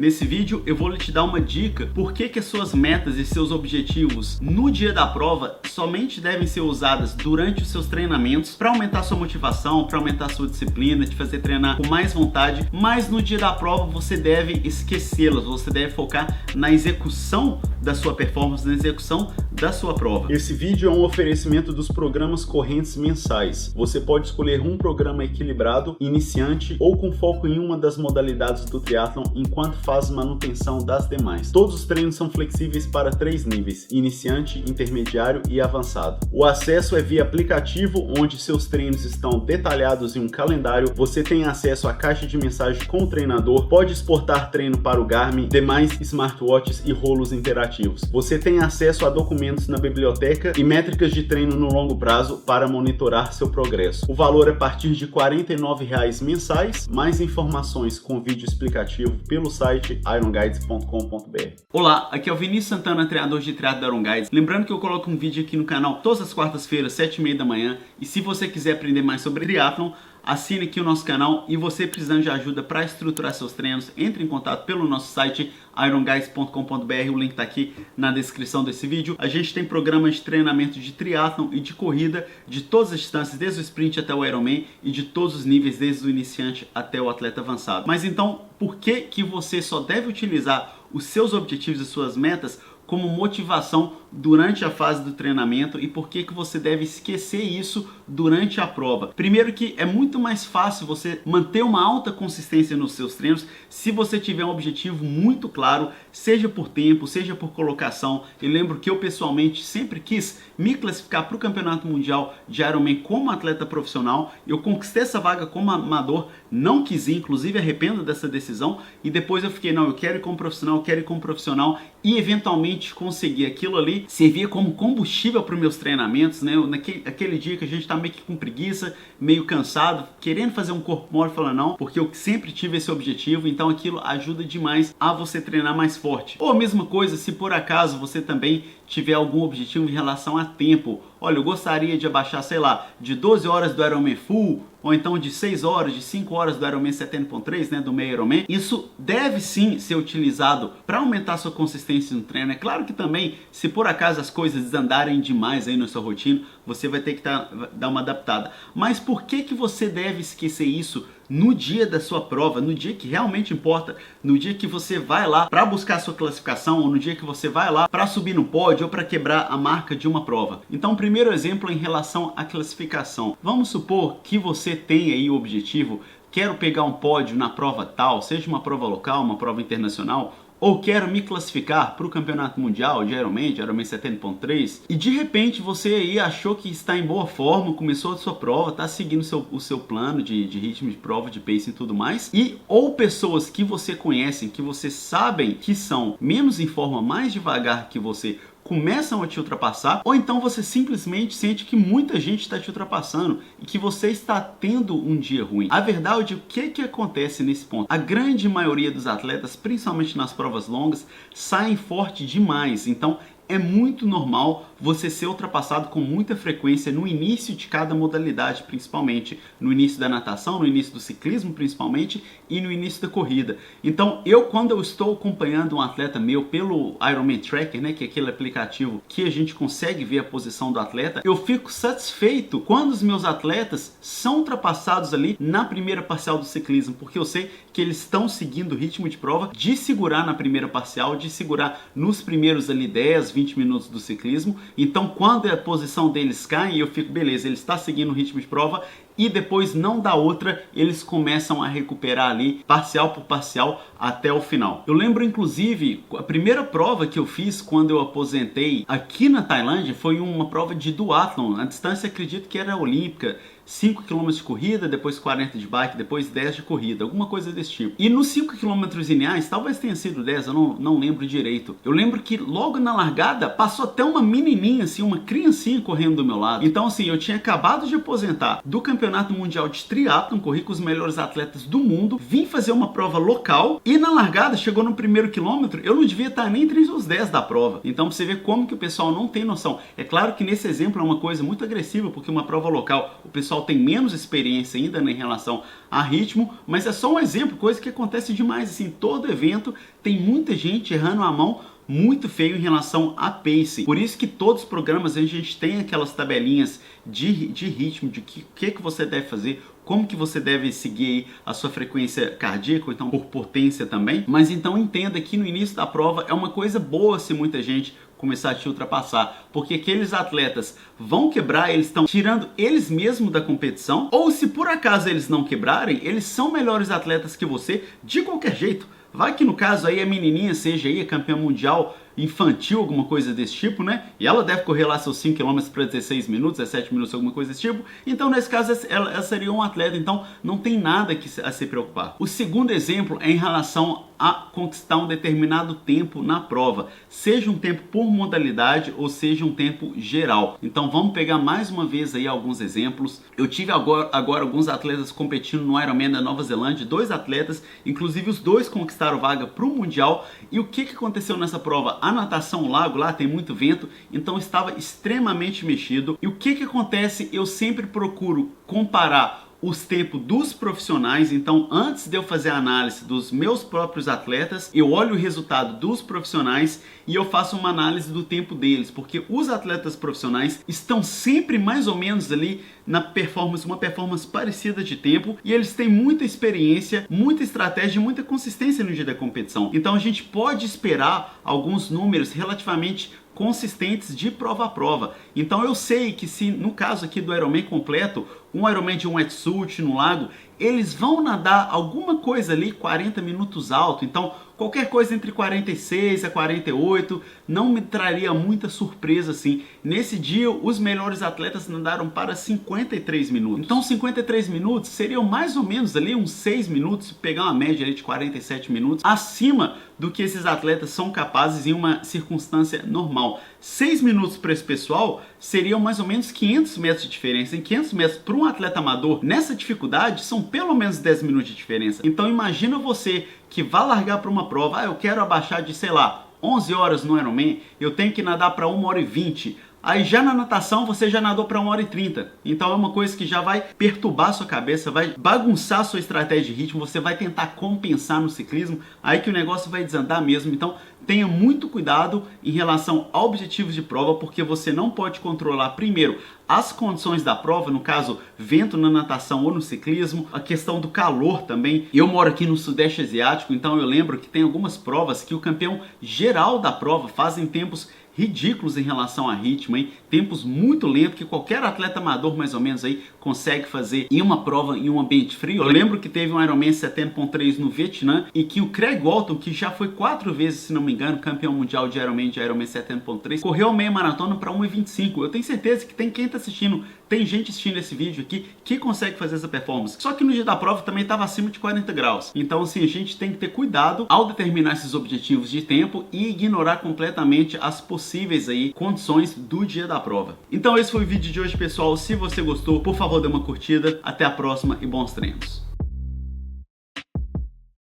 Nesse vídeo eu vou te dar uma dica por que as suas metas e seus objetivos no dia da prova somente devem ser usadas durante os seus treinamentos para aumentar sua motivação, para aumentar sua disciplina, te fazer treinar com mais vontade, mas no dia da prova você deve esquecê-las, você deve focar na execução da sua performance, na execução da sua prova. Esse vídeo é um oferecimento dos programas correntes mensais. Você pode escolher um programa equilibrado, iniciante ou com foco em uma das modalidades do triatlon enquanto faz manutenção das demais. Todos os treinos são flexíveis para 3 níveis: iniciante, intermediário e avançado. O acesso é via aplicativo, onde seus treinos estão detalhados em um calendário. Você tem acesso à caixa de mensagem com o treinador, pode exportar treino para o Garmin, demais smartwatches e rolos interativos. Você tem acesso a documentos na biblioteca e métricas de treino no longo prazo para monitorar seu progresso. O valor é a partir de R$ 49,00 mensais. Mais informações com vídeo explicativo pelo site ironguides.com.br. Olá, aqui é o Vinícius Santana, treinador de triatlo da Iron Guides. Lembrando que eu coloco um vídeo aqui no canal todas as quartas-feiras, 7h30 da manhã. E se você quiser aprender mais sobre triatlon, assine aqui o nosso canal. E você precisando de ajuda para estruturar seus treinos, entre em contato pelo nosso site ironguides.com.br, o link está aqui na descrição desse vídeo. A gente tem programas de treinamento de triatlon e de corrida de todas as distâncias, desde o sprint até o Ironman, e de todos os níveis, desde o iniciante até o atleta avançado. Mas então, por que você só deve utilizar os seus objetivos e suas metas como motivação durante a fase do treinamento, e por que você deve esquecer isso durante a prova? Primeiro, que é muito mais fácil você manter uma alta consistência nos seus treinos se você tiver um objetivo muito claro, seja por tempo, seja por colocação. Eu lembro que eu pessoalmente sempre quis me classificar para o Campeonato Mundial de Ironman como atleta profissional. Eu conquistei essa vaga como amador, não quis ir, inclusive arrependo dessa decisão, e depois eu fiquei, não, eu quero ir como profissional, eu quero ir como profissional, e eventualmente consegui aquilo ali. Servia como combustível para os meus treinamentos, né? Naquele dia que a gente está meio que com preguiça, meio cansado, querendo fazer um corpo mole, falando não, porque eu sempre tive esse objetivo, então aquilo ajuda demais a você treinar mais forte. Ou a mesma coisa, se por acaso você também tiver algum objetivo em relação a tempo. Olha, eu gostaria de abaixar, sei lá, de 12 horas do Ironman Full, ou então de 6 horas, de 5 horas do Ironman 70.3, né, do meio Ironman. Isso deve sim ser utilizado para aumentar sua consistência no treino. É claro que também, se por acaso as coisas desandarem demais aí na sua rotina, você vai ter que dar uma adaptada. Mas por que você deve esquecer isso no dia da sua prova, no dia que realmente importa, no dia que você vai lá para buscar a sua classificação, ou no dia que você vai lá para subir no pódio ou para quebrar a marca de uma prova? Então, primeiro exemplo em relação à classificação. Vamos supor que você tem aí o objetivo: quero pegar um pódio na prova tal, seja uma prova local, uma prova internacional, ou quero me classificar para o Campeonato Mundial de Ironman, de Ironman 70.3, e de repente você aí achou que está em boa forma, começou a sua prova, está seguindo o seu plano de ritmo de prova, de pace e tudo mais, e ou pessoas que você conhece, que você sabe que são menos em forma, mais devagar que você, começam a te ultrapassar, ou então você simplesmente sente que muita gente está te ultrapassando e que você está tendo um dia ruim. A verdade, o que acontece nesse ponto? A grande maioria dos atletas, principalmente nas provas longas, saem forte demais. Então é muito normal você ser ultrapassado com muita frequência no início de cada modalidade, principalmente no início da natação, no início do ciclismo principalmente, e no início da corrida. Então quando eu estou acompanhando um atleta meu pelo Ironman Tracker, né, que é aquele aplicativo que a gente consegue ver a posição do atleta, eu fico satisfeito quando os meus atletas são ultrapassados ali na primeira parcial do ciclismo, porque eu sei que eles estão seguindo o ritmo de prova de segurar na primeira parcial, de segurar nos primeiros ali 10, 20 minutos do ciclismo. Então quando a posição deles cai, eu fico, beleza, ele está seguindo o ritmo de prova, e depois não dá outra, eles começam a recuperar ali, parcial por parcial, até o final. Eu lembro, inclusive, a primeira prova que eu fiz quando eu aposentei aqui na Tailândia foi uma prova de duatlon. A distância, acredito que era olímpica, 5 km de corrida, depois 40 de bike, depois 10 de corrida, alguma coisa desse tipo. E nos 5 km iniciais, talvez tenha sido 10, eu não lembro direito. Eu lembro que logo na largada passou até uma menininha, assim, uma criancinha correndo do meu lado. Então, assim, eu tinha acabado de aposentar do Campeonato Mundial de Triatlon, corri com os melhores atletas do mundo, vim fazer uma prova local, e na largada, chegou no primeiro quilômetro, eu não devia estar nem entre os 10 da prova. Então, pra você ver como que o pessoal não tem noção. É claro que nesse exemplo é uma coisa muito agressiva, porque uma prova local, o pessoal pessoal tem menos experiência ainda, né, em relação a ritmo, mas é só um exemplo, coisa que acontece demais, assim, todo evento tem muita gente errando a mão muito feio em relação a pace. Por isso que todos os programas a gente tem aquelas tabelinhas de ritmo, de que você deve fazer, como que você deve seguir a sua frequência cardíaca, ou então por potência também. Mas então entenda que no início da prova é uma coisa boa se muita gente começar a te ultrapassar, porque aqueles atletas vão quebrar, eles estão tirando eles mesmos da competição, ou se por acaso eles não quebrarem, eles são melhores atletas que você de qualquer jeito. Vai que no caso aí a menininha seja aí a campeã mundial infantil, alguma coisa desse tipo, né? E ela deve correr lá seus 5 km para 16 minutos, 17 minutos, alguma coisa desse tipo. Então, nesse caso, ela seria um atleta, então não tem nada a se preocupar. O segundo exemplo é em relação a conquistar um determinado tempo na prova, seja um tempo por modalidade ou seja um tempo geral. Então, vamos pegar mais uma vez aí alguns exemplos. Eu tive agora alguns atletas competindo no Ironman da Nova Zelândia, 2 atletas, inclusive os 2 conquistaram vaga para o Mundial. E o que aconteceu nessa prova? A natação, o lago lá tem muito vento, então estava extremamente mexido. E o que acontece? Eu sempre procuro comparar os tempos dos profissionais, então antes de eu fazer a análise dos meus próprios atletas, eu olho o resultado dos profissionais e eu faço uma análise do tempo deles, porque os atletas profissionais estão sempre mais ou menos ali na performance, uma performance parecida de tempo, e eles têm muita experiência, muita estratégia e muita consistência no dia da competição. Então a gente pode esperar alguns números relativamente consistentes de prova a prova. Então eu sei que se no caso aqui do Ironman completo, um Ironman de um wetsuit no lago, eles vão nadar alguma coisa ali 40 minutos alto, então qualquer coisa entre 46 a 48 não me traria muita surpresa assim. Nesse dia os melhores atletas nadaram para 53 minutos, então 53 minutos seriam mais ou menos ali uns 6 minutos, se pegar uma média ali de 47 minutos, acima do que esses atletas são capazes em uma circunstância normal. 6 minutos para esse pessoal seriam mais ou menos 500 metros de diferença. Em 500 metros para um atleta amador, nessa dificuldade, são pelo menos 10 minutos de diferença. Então imagina você que vai largar para uma prova, eu quero abaixar de, sei lá, 11 horas no Ironman, eu tenho que nadar para 1h20. Aí já na natação você já nadou para 1h30. Então é uma coisa que já vai perturbar a sua cabeça, vai bagunçar a sua estratégia de ritmo, você vai tentar compensar no ciclismo, aí que o negócio vai desandar mesmo. Então tenha muito cuidado em relação a objetivos de prova, porque você não pode controlar primeiro as condições da prova, no caso vento na natação ou no ciclismo, a questão do calor também. Eu moro aqui no Sudeste Asiático, então eu lembro que tem algumas provas que o campeão geral da prova fazem tempos ridículos em relação a ritmo, hein? Tempos muito lentos que qualquer atleta amador mais ou menos aí consegue fazer em uma prova em um ambiente frio. Eu lembro que teve um Ironman 70.3 no Vietnã e que o Craig Walton, que já foi 4 vezes, se não me engano, campeão mundial de Ironman 70.3, correu a meia maratona para 1h25. Eu tenho certeza que tem quem tá assistindo, tem gente assistindo esse vídeo aqui que consegue fazer essa performance. Só que no dia da prova também estava acima de 40 graus. Então assim, a gente tem que ter cuidado ao determinar esses objetivos de tempo e ignorar completamente as possíveis aí condições do dia da prova. Então esse foi o vídeo de hoje, pessoal. Se você gostou, por favor, dê uma curtida. Até a próxima e bons treinos.